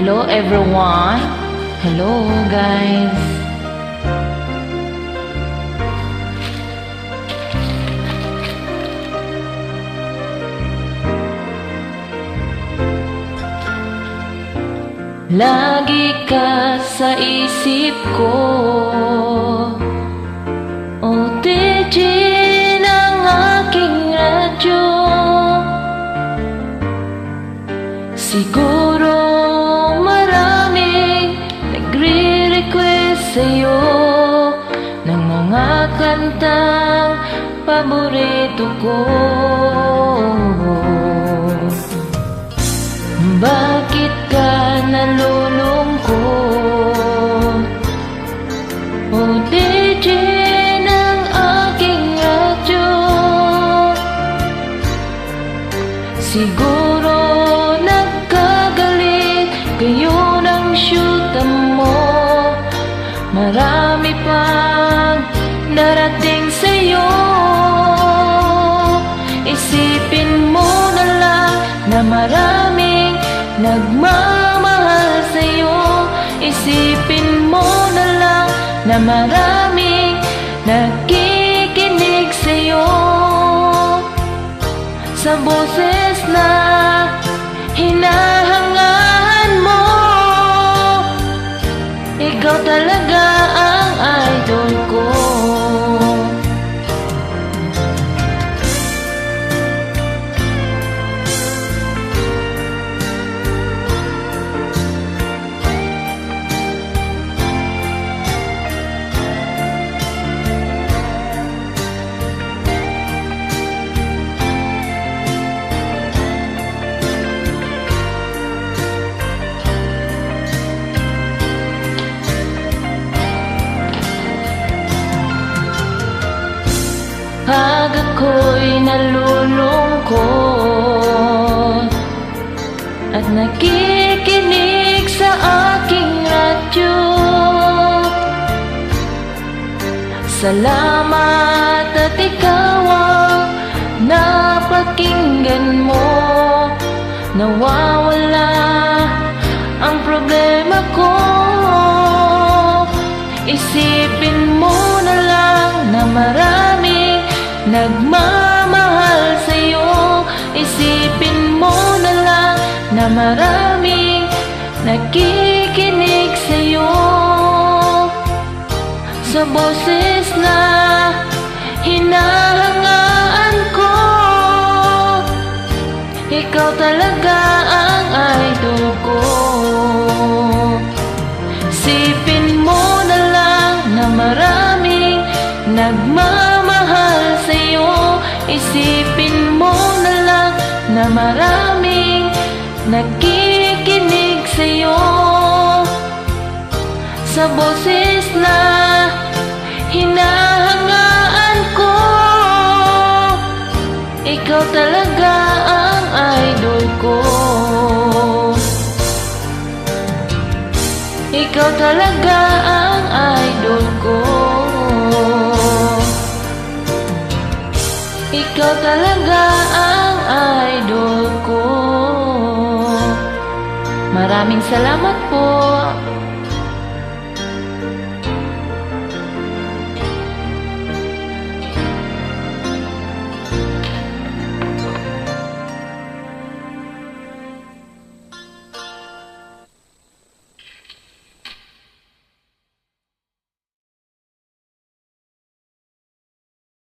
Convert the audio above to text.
Hello everyone. Hello guys. Lagi ka sa isip ko, OTG ng aking radyo. Siguro maraming nagre-request sa'yo ng mga kantang paborito ko. Bakit ka nalulungkot? OTG ng aking radyo. Siguro nagkagalit kayo ng syuta mo. Marami pang darating sa'yo. Isipin mo na lang na maraming nagmamahal sa'yo. Isipin mo na lang na maraming nakikinig sa'yo. Sa boses na hinahangaan mo, ikaw talaga ang idol ko. Pag ako'y nalulungkot at nakikinig sa aking radyo, salamat at ikaw ang napakinggan mo. Nawawala ang problema ko. Isipin mo na lang na maraming nagmamahal sa'yo. Isipin mo na lang na maraming nakikinig sa'yo. Sa boses na hinahangaan ko, ikaw talaga ang idol ko. Isipin mo na lang na maraming nagmamahal sa'yo. Isipin mo na lang na maraming nakikinig sa'yo. Sa boses na hinahangaan ko, ikaw talaga ang idol ko. Ikaw talaga ang idol ko. Ikaw talaga ang idol ko. Maraming salamat po.